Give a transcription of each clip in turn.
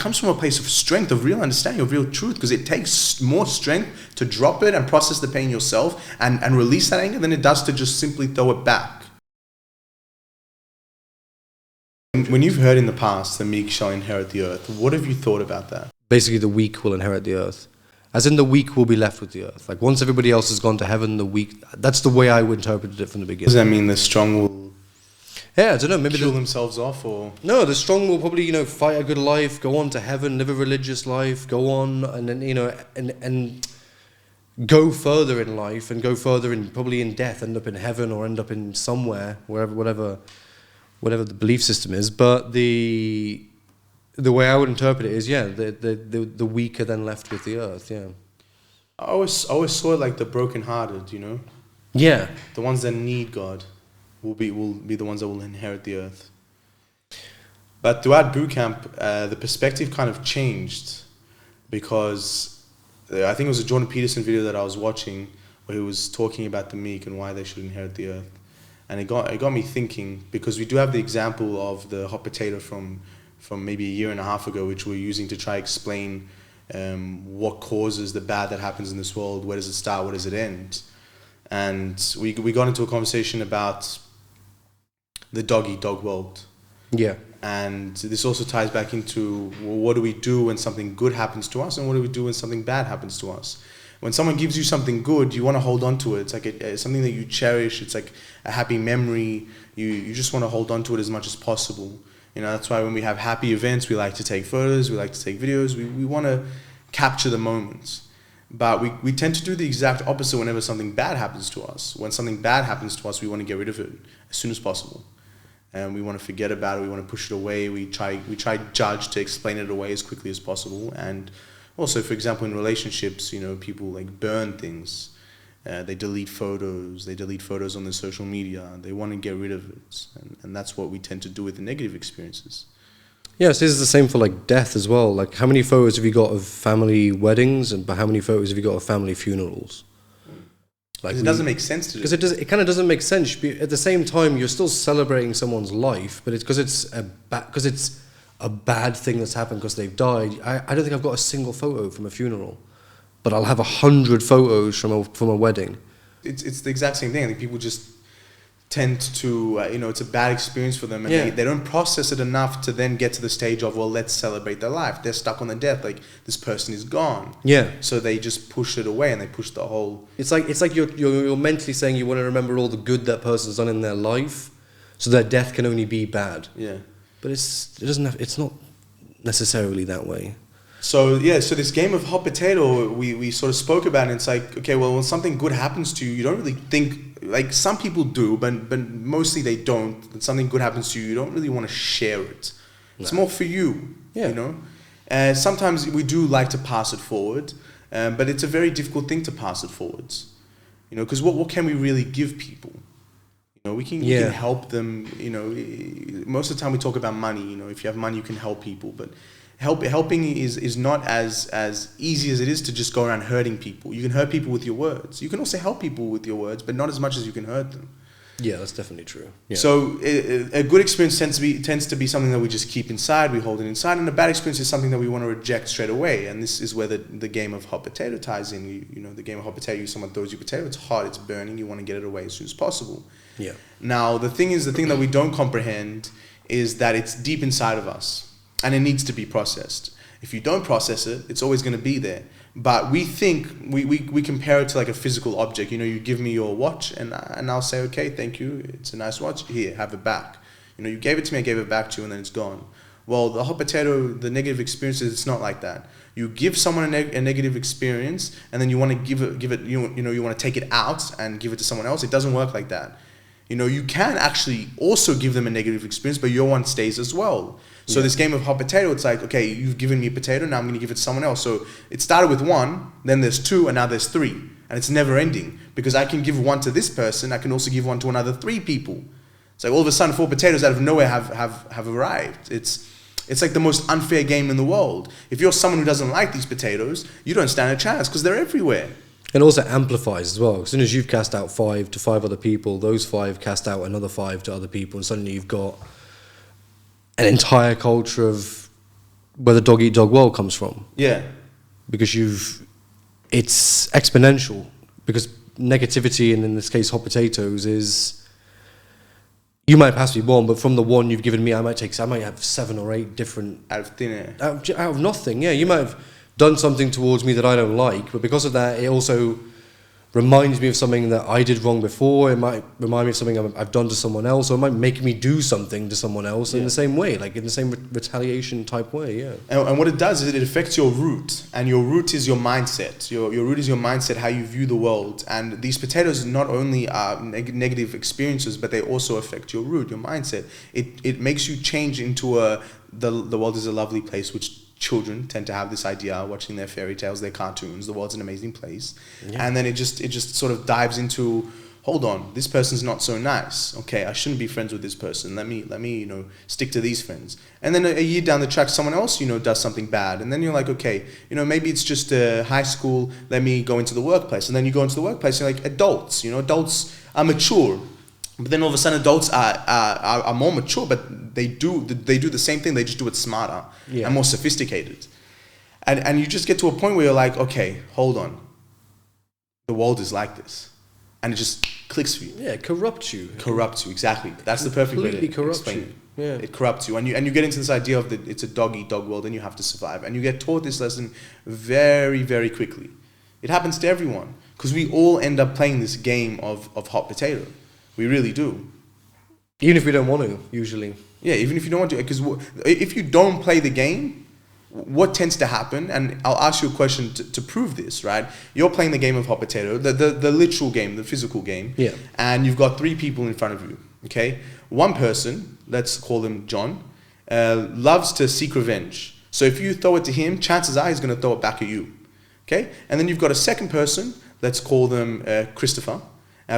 comes from a place of strength, of real understanding, of real truth, because it takes more strength to drop it and process the pain yourself and release that anger than it does to just simply throw it back. When you've heard in the past the meek shall inherit the earth, what have you thought about that? Basically, the weak will inherit the earth. As in, the weak will be left with the earth. Like, once everybody else has gone to heaven, the weak... That's the way I would interpret it from the beginning. Does that mean the strong will... Yeah, I don't know, maybe... kill themselves off, or... No, the strong will probably, fight a good life, go on to heaven, live a religious life, go on, and then, and go further in life, and go further in, probably in death, end up in heaven, or end up in somewhere, wherever, whatever the belief system is. But the way I would interpret it is, the weak are then left with the earth, yeah. I always saw it like the brokenhearted, Yeah. The ones that need God will be the ones that will inherit the earth. But throughout Bootcamp, the perspective kind of changed, because I think it was a Jordan Peterson video that I was watching where he was talking about the meek and why they should inherit the earth. And it got me thinking, because we do have the example of the hot potato from maybe a year and a half ago, which we're using to try explain what causes the bad that happens in this world. Where does it start? Where does it end? And we got into a conversation about the dog-eat-dog world. Yeah. And this also ties back into, well, what do we do when something good happens to us, and what do we do when something bad happens to us? When someone gives you something good, you want to hold on to it. It's like something that you cherish. It's like a happy memory. You just want to hold on to it as much as possible. That's why when we have happy events, we like to take photos, we like to take videos. We want to capture the moments. But we tend to do the exact opposite whenever something bad happens to us. When something bad happens to us, we want to get rid of it as soon as possible. And we want to forget about it. We want to push it away. We try judge to explain it away as quickly as possible. And also, for example, in relationships, people like burn things. They delete photos. They delete photos on their social media. They want to get rid of it. And that's what we tend to do with the negative experiences. Yes, this is the same for like death as well. Like, how many photos have you got of family weddings, and how many photos have you got of family funerals? Like, it doesn't make sense to do. Because it kind of doesn't make sense. At the same time, you're still celebrating someone's life, but it's because it's a bad thing that's happened because they've died. I don't think I've got a single photo from a funeral, but I'll have 100 photos from a wedding. It's the exact same thing. I think people just tend to, it's a bad experience for them, and they don't process it enough to then get to the stage of, well, let's celebrate their life. They're stuck on their death, like, this person is gone. Yeah. So they just push it away, and they push the whole... It's like you're mentally saying you want to remember all the good that person's done in their life, so their death can only be bad. Yeah. But it's not necessarily that way. So this game of hot potato, we sort of spoke about it, and it's like, okay, well, when something good happens to you, you don't really think, like, some people do, but mostly they don't. When something good happens to you, you don't really want to share it. No. It's more for you, sometimes we do like to pass it forward, but it's a very difficult thing to pass it forwards, because what can we really give people? We can help them, most of the time we talk about money, if you have money, you can help people, but helping is not as easy as it is to just go around hurting people. You can hurt people with your words. You can also help people with your words, but not as much as you can hurt them. Yeah, that's definitely true. Yeah. So a good experience tends to be something that we just keep inside, we hold it inside, and a bad experience is something that we want to reject straight away. And this is where the game of hot potato ties in. The game of hot potato, someone throws you a potato, it's hot, it's burning, you want to get it away as soon as possible. Yeah. Now, the thing that we don't comprehend is that it's deep inside of us. And it needs to be processed. If you don't process it, it's always going to be there. But we think, we compare it to like a physical object. You give me your watch, and I'll say, okay, thank you, it's a nice watch, here, have it back. You gave it to me, I gave it back to you, and then it's gone. Well, the hot potato, the negative experiences, it's not like that. You give someone a negative experience, and then you want to give it, you want to take it out and give it to someone else. It doesn't work like that. You can actually also give them a negative experience, but your one stays as well. So this game of hot potato, it's like, okay, you've given me a potato, now I'm going to give it to someone else. So it started with one, then there's two, and now there's three. And it's never ending, because I can give one to this person, I can also give one to another 3 people. It's like all of a sudden 4 potatoes out of nowhere have arrived. It's like the most unfair game in the world. If you're someone who doesn't like these potatoes, you don't stand a chance, because they're everywhere. And also amplifies as well. As soon as you've cast out 5 to 5 other people, those 5 cast out another 5 to other people, and suddenly you've got an entire culture of where the dog eat dog world comes from. Yeah. Because it's exponential. Because negativity, and in this case hot potatoes, is, you might pass me one, but from the one you've given me, I might have 7 or 8 different Out of thin air. out of nothing. Yeah, you might have done something towards me that I don't like, but because of that, it also reminds me of something that I did wrong before. It might remind me of something I've done to someone else, or it might make me do something to someone else in the same way, like in the same retaliation type way. Yeah. And what it does is it affects your root, and your root is your mindset. Your root is your mindset, how you view the world. And these potatoes not only are negative experiences, but they also affect your root, your mindset. It makes you change into the world is a lovely place, which children tend to have this idea watching their fairy tales, their cartoons. The world's an amazing place. Yeah. And then it just sort of dives into, hold on, this person's not so nice. Okay, I shouldn't be friends with this person. Let me stick to these friends. And then a year down the track, someone else does something bad, and then you're like, okay, maybe it's just high school. Let me go into the workplace. And then you go into the workplace, you're like, adults. Adults are mature. But then all of a sudden, adults are more mature, but they do the same thing. They just do it smarter and more sophisticated. And you just get to a point where you're like, okay, hold on. The world is like this. And it just clicks for you. Yeah, it corrupts you. Corrupts you, exactly. That's the perfect way to explain it. Yeah. It corrupts you. And you get into this idea of that it's a dog-eat-dog world and you have to survive. And you get taught this lesson very, very quickly. It happens to everyone. Because we all end up playing this game of hot potato. We really do. Even if we don't want to, usually. Yeah, even if you don't want to. Because if you don't play the game, what tends to happen, and I'll ask you a question to prove this, right? You're playing the game of hot potato, the literal game, the physical game. Yeah. And you've got 3 people in front of you, okay? One person, let's call him John, loves to seek revenge. So if you throw it to him, chances are he's going to throw it back at you, okay? And then you've got a second person, let's call them Christopher.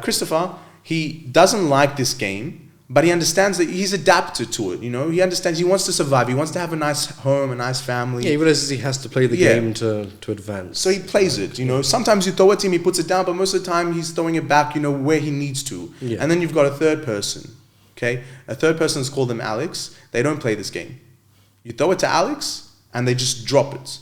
Christopher, he doesn't like this game, but he understands that he's adapted to it, He understands he wants to survive. He wants to have a nice home, a nice family. Yeah, he realizes he has to play the game to advance. So he plays it, Sometimes you throw it to him, he puts it down, but most of the time he's throwing it back, where he needs to. Yeah. And then you've got a third person, okay? A third person is called them Alex. They don't play this game. You throw it to Alex, and they just drop it.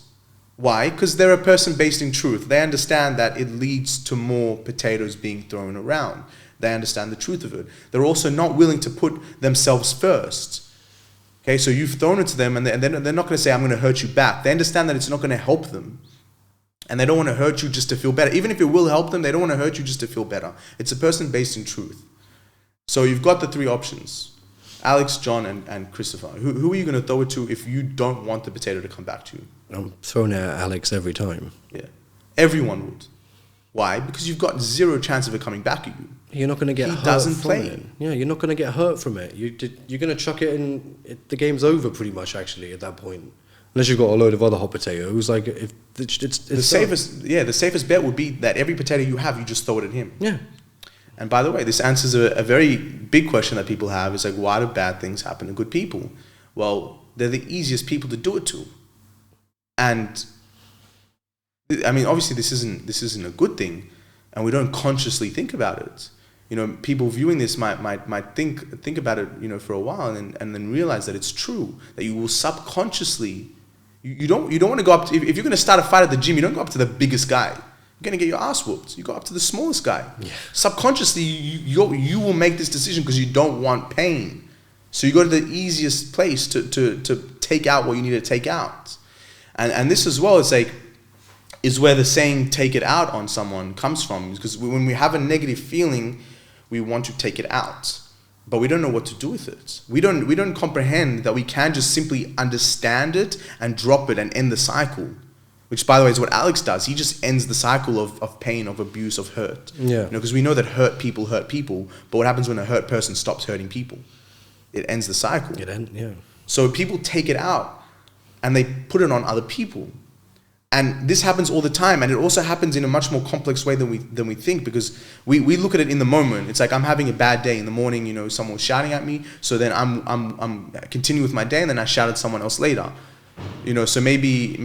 Why? Because they're a person based in truth. They understand that it leads to more potatoes being thrown around. They understand the truth of it. They're also not willing to put themselves first. Okay, so you've thrown it to them, and they're not going to say, I'm going to hurt you back. They understand that it's not going to help them. And they don't want to hurt you just to feel better. Even if it will help them, they don't want to hurt you just to feel better. It's a person based in truth. So you've got the 3 options. Alex, John, and Christopher. Who are you going to throw it to if you don't want the potato to come back to you? I'm throwing it at Alex every time. Yeah. Everyone would. Why? Because you've got 0 chance of it coming back at you. You're not going to get hurt from it. Yeah, you're not going to get hurt from it. You're going to chuck it and the game's over pretty much, actually, at that point. Unless you've got a load of other hot potatoes. Like, if it's the safest bet would be that every potato you have, you just throw it at him. Yeah. And by the way, this answers a very big question that people have. Is like, why do bad things happen to good people? Well, they're the easiest people to do it to. And I mean, obviously, this isn't a good thing, and we don't consciously think about it. People viewing this might think about it, for a while, and then realize that it's true. That you will subconsciously, you don't want to go up to, if you're going to start a fight at the gym, you don't go up to the biggest guy. You're going to get your ass whooped. You go up to the smallest guy. Yeah. Subconsciously, you will make this decision because you don't want pain. So you go to the easiest place to take out what you need to take out. And this as well is where the saying "take it out on someone" comes from. Because when we have a negative feeling, we want to take it out, but we don't know what to do with it. We don't comprehend that we can just simply understand it and drop it and end the cycle. Which, by the way, is what Alex does. He just ends the cycle of pain, of abuse, of hurt. Yeah. Because we know that hurt people, but what happens when a hurt person stops hurting people? It ends the cycle. Yeah. So people take it out and they put it on other people. And this happens all the time, and it also happens in a much more complex way than we think, because we look at it in the moment. It's like, I'm having a bad day in the morning, someone was shouting at me, so then I'm continue with my day, and then I shout at someone else later. So maybe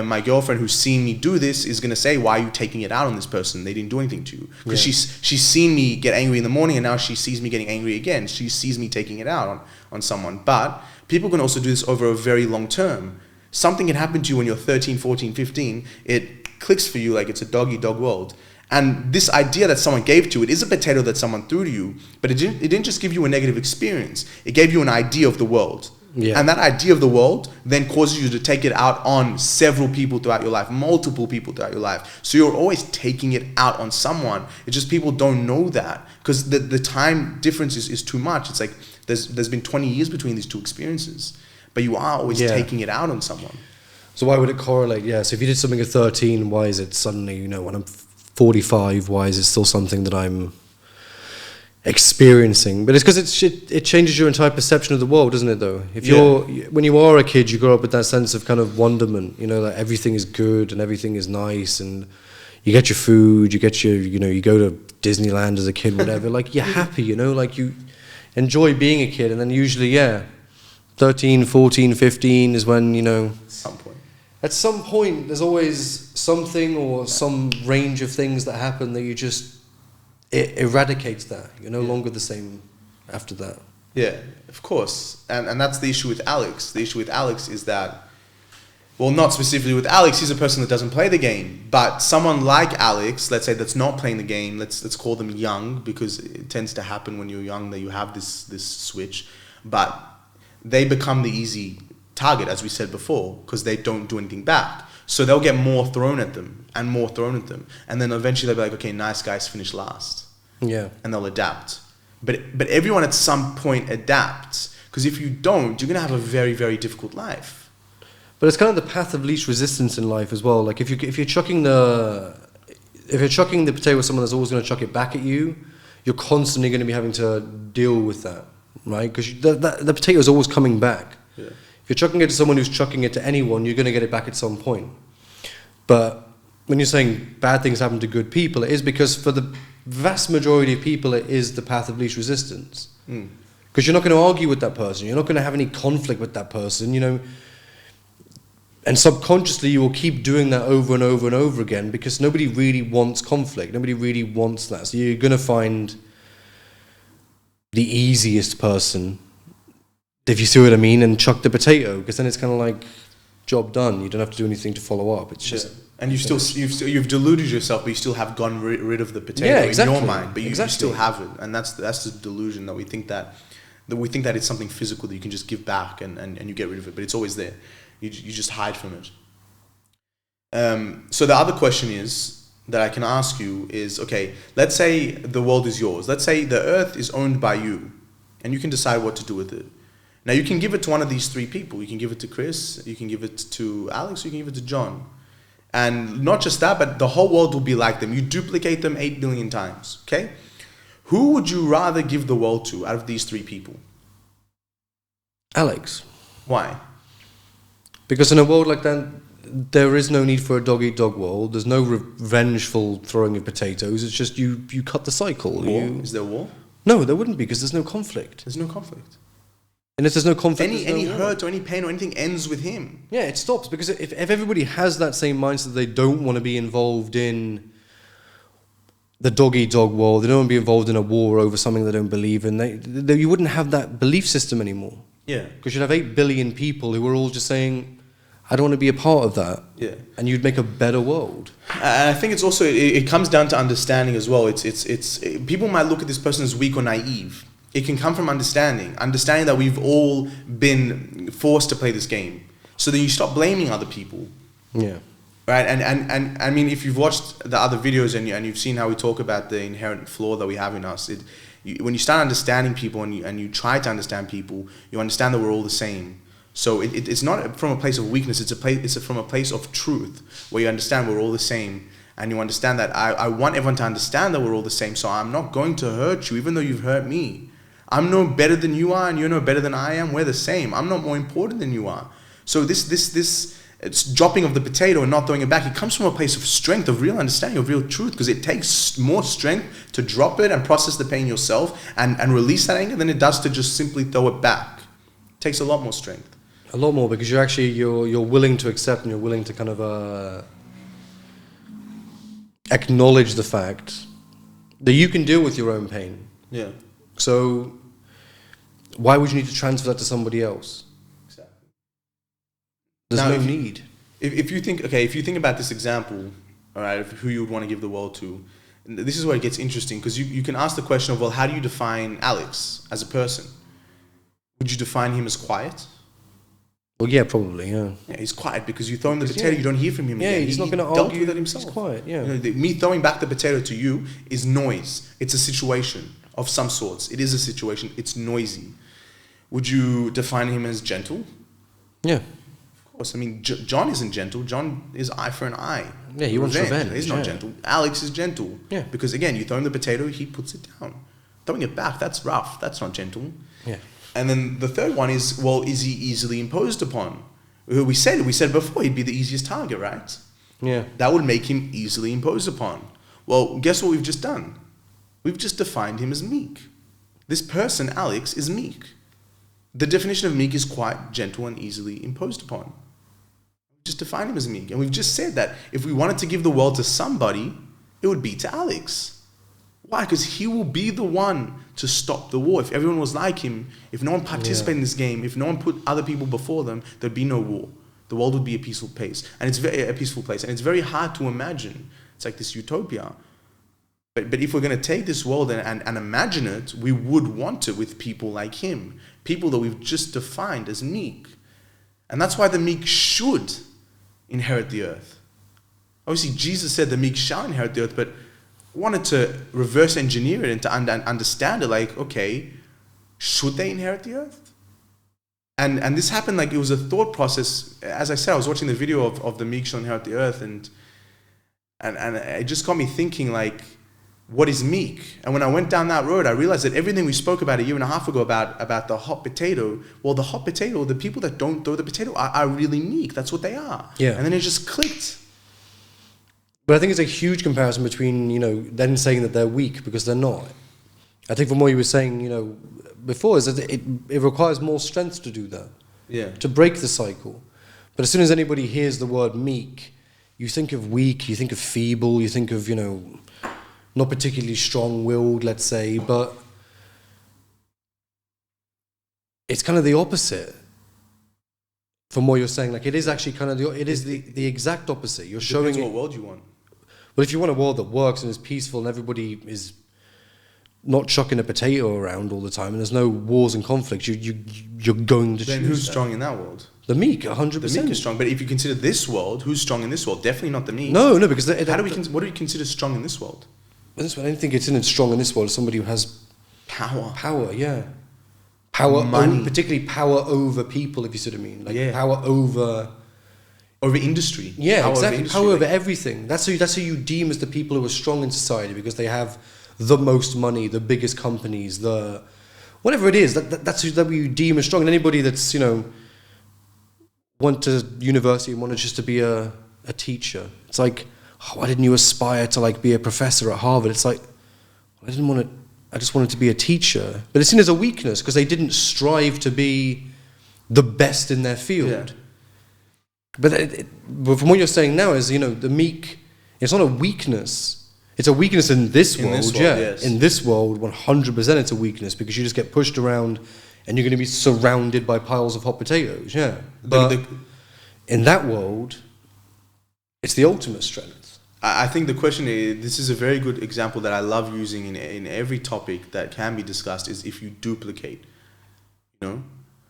my girlfriend who's seen me do this is gonna say, why are you taking it out on this person? They didn't do anything to you. Because she's seen me get angry in the morning, and now she sees me getting angry again. She sees me taking it out on someone. But people can also do this over a very long term. Something can happen to you when you're 13, 14, 15. It clicks for you like it's a dog-eat-dog world. And this idea that someone gave to you, it is a potato that someone threw to you, but it didn't just give you a negative experience. It gave you an idea of the world. Yeah. And that idea of the world then causes you to take it out on several people throughout your life, multiple people throughout your life. So you're always taking it out on someone. It's just people don't know that because the time difference is too much. It's like there's been 20 years between these two experiences, but you are always taking it out on someone. So why would it correlate? Yeah, so if you did something at 13, why is it suddenly, when I'm 45, why is it still something that I'm experiencing? But it's because it changes your entire perception of the world, doesn't it, though? If when you are a kid, you grow up with that sense of kind of wonderment, that everything is good and everything is nice, and you get your food, you get your, you go to Disneyland as a kid, whatever, like you're happy, like you enjoy being a kid, and then usually, 13, 14, 15 is when, at some point, there's always something or some range of things that happen that it eradicates that. You're no longer the same after that. Yeah, of course. And that's the issue with Alex. The issue with Alex is that, well, not specifically with Alex, he's a person that doesn't play the game. But someone like Alex, let's say that's not playing the game, let's call them young, because it tends to happen when you're young that you have this switch. But they become the easy target, as we said before, because they don't do anything back. So they'll get more thrown at them and more thrown at them. And then eventually they'll be like, okay, nice guys finish last. Yeah. And they'll adapt. But everyone at some point adapts. Because if you don't, you're going to have a very, very difficult life. But it's kind of the path of least resistance in life as well. Like if you're chucking the potato with someone that's always going to chuck it back at you, you're constantly going to be having to deal with that, right? Because the potato is always coming back. Yeah. If you're chucking it to someone who's chucking it to anyone, you're going to get it back at some point. But when you're saying bad things happen to good people, it is because for the vast majority of people, it is the path of least resistance. Because you're not going to argue with that person. You're not going to have any conflict with that person, And subconsciously, you will keep doing that over and over and over again because nobody really wants conflict. Nobody really wants that. So you're going to find the easiest person, if you see what I mean, and chuck the potato, because then it's kind of like job done. You don't have to do anything to follow up. It's just and you've deluded yourself, but you still have gotten rid of the potato in your mind, but you still have it, and that's the delusion that we think that it's something physical that you can just give back and you get rid of it, but it's always there. You just hide from it. So the other question that I can ask you is, okay, let's say the world is yours. Let's say the earth is owned by you, and you can decide what to do with it. Now, you can give it to one of these three people. You can give it to Chris, you can give it to Alex, you can give it to John. And not just that, but the whole world will be like them. You duplicate them 8 billion times, okay? Who would you rather give the world to out of these three people? Alex. Why? Because in a world like that, there is no need for a dog-eat-dog world. There's no revengeful throwing of potatoes. It's just you cut the cycle. War? Is there war? No, there wouldn't be, because there's no conflict. There's no conflict. And if there's no conflict, any hurt or any pain or anything ends with him. Yeah, it stops, because if everybody has that same mindset, they don't want to be involved in the dog-eat-dog world, they don't want to be involved in a war over something they don't believe in, you wouldn't have that belief system anymore. Yeah. Because you'd have 8 billion people who are all just saying, I don't want to be a part of that. Yeah. And you'd make a better world. And I think it's also, it comes down to understanding as well. It's people might look at this person as weak or naive. It can come from understanding that we've all been forced to play this game. So then you stop blaming other people. Yeah. Right? And I mean, if you've watched the other videos and you've seen how we talk about the inherent flaw that we have in us, when you start understanding people and you try to understand people, you understand that we're all the same. So it's not from a place of weakness, it's from a place of truth, where you understand we're all the same, and you understand that I want everyone to understand that we're all the same, so I'm not going to hurt you, even though you've hurt me. I'm no better than you are, and you're no better than I am. We're the same. I'm not more important than you are. So this it's dropping of the potato and not throwing it back, it comes from a place of strength, of real understanding, of real truth, because it takes more strength to drop it and process the pain yourself and release that anger than it does to just simply throw it back. It takes a lot more strength. A lot more, because you're willing to accept, and you're willing to kind of acknowledge the fact that you can deal with your own pain. Yeah. So why would you need to transfer that to somebody else? There's Now, no if you- need. If you think about this example, all right, of who you would want to give the world to, this is where it gets interesting, because you can ask the question of, well, how do you define Alex as a person? Would you define him as quiet? Well, yeah, probably, yeah. Yeah, he's quiet because you throw him the Because, potato, yeah. you don't hear from him Yeah, again. he's not He going to dealt argue. with it himself. He's quiet, yeah. Me throwing back the potato to you is noise. It's a situation of some sorts. It is a situation. It's noisy. Would you define him as gentle? Yeah. Of course. I mean, John isn't gentle. John is eye for an eye. Yeah, he wants revenge. He's not yeah. gentle. Alex is gentle. Yeah. Because again, you throw him the potato, he puts it down. Throwing it back, that's rough. That's not gentle. Yeah. And then the third one is, well, is he easily imposed upon? We said before he'd be the easiest target, right? Yeah. That would make him easily imposed upon. Well, guess what we've just done? We've just defined him as meek. This person, Alex, is meek. The definition of meek is quite gentle and easily imposed upon. We just defined him as meek. And we've just said that if we wanted to give the world to somebody, it would be to Alex. Why? Because he will be the one to stop the war. If everyone was like him, if no one participated in this game, if no one put other people before them, there'd be no war. The world would be a peaceful place. And it's a peaceful place. And it's very hard to imagine. It's like this utopia. But if we're going to take this world and imagine it, we would want it with people like him. People that we've just defined as meek. And that's why the meek should inherit the earth. Obviously, Jesus said the meek shall inherit the earth, but wanted to reverse engineer it and to understand it, like, okay, should they inherit the earth? And this happened, like, it was a thought process. As I said, I was watching the video of the meek shall inherit the earth, and it just got me thinking, like, what is meek? And when I went down that road, I realized that everything we spoke about a year and a half ago about the hot potato, well, the hot potato, the people that don't throw the potato are really meek. That's what they are. Yeah. And then it just clicked. But I think it's a huge comparison between, them saying that they're weak, because they're not. I think from what you were saying, before, is that it requires more strength to do that. Yeah. To break the cycle. But as soon as anybody hears the word meek, you think of weak, you think of feeble, you think of, not particularly strong-willed, let's say, but it's kind of the opposite from what you're saying. Like, it is actually kind of the exact opposite. You're showing Depends what world you want. Well, if you want a world that works and is peaceful and everybody is not chucking a potato around all the time and there's no wars and conflicts, you're going to choose Then who's that. strong in that world? The meek, 100%. The meek is strong, but if you consider this world, who's strong in this world? Definitely not the meek. No, because What do we consider strong in this world? I don't think it's in strong in this world as somebody who has Power. power, yeah. Power, Money. particularly power over people, if you see what I mean. Like, Yeah. power over... Over industry. Yeah, Power exactly. Over industry. Power over everything. That's who you deem as the people who are strong in society, because they have the most money, the biggest companies, the... Whatever it is, that's who you deem as strong. And anybody that's, went to university and wanted just to be a teacher. It's like, why didn't you aspire to, like, be a professor at Harvard? It's like, I just wanted to be a teacher. But it's seen as a weakness because they didn't strive to be the best in their field. Yeah. But from what you're saying now is, the meek, it's not a weakness. It's a weakness in this world, yeah. Yes. In this world, 100% it's a weakness, because you just get pushed around and you're going to be surrounded by piles of hot potatoes, yeah. But in that world, it's the ultimate strength. I think the question is, this is a very good example that I love using in every topic that can be discussed, is if you duplicate,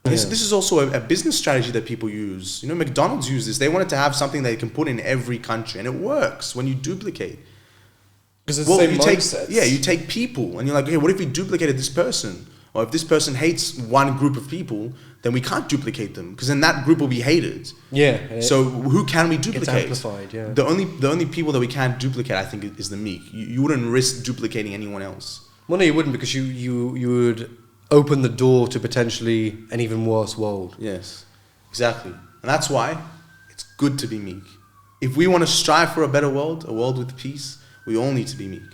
This is also a business strategy that people use. McDonald's use this. They wanted to have something they can put in every country, and it works when you duplicate. Because it's the same mindset. You take people, and you're like, hey, what if we duplicated this person? Or if this person hates one group of people, then we can't duplicate them, because then that group will be hated. Yeah. So who can we duplicate? It's amplified, yeah. The only people that we can't duplicate, I think, is the meek. You wouldn't risk duplicating anyone else. Well, no, you wouldn't, because you would open the door to potentially an even worse world. Yes, exactly. And that's why it's good to be meek. If we want to strive for a better world, a world with peace, we all need to be meek.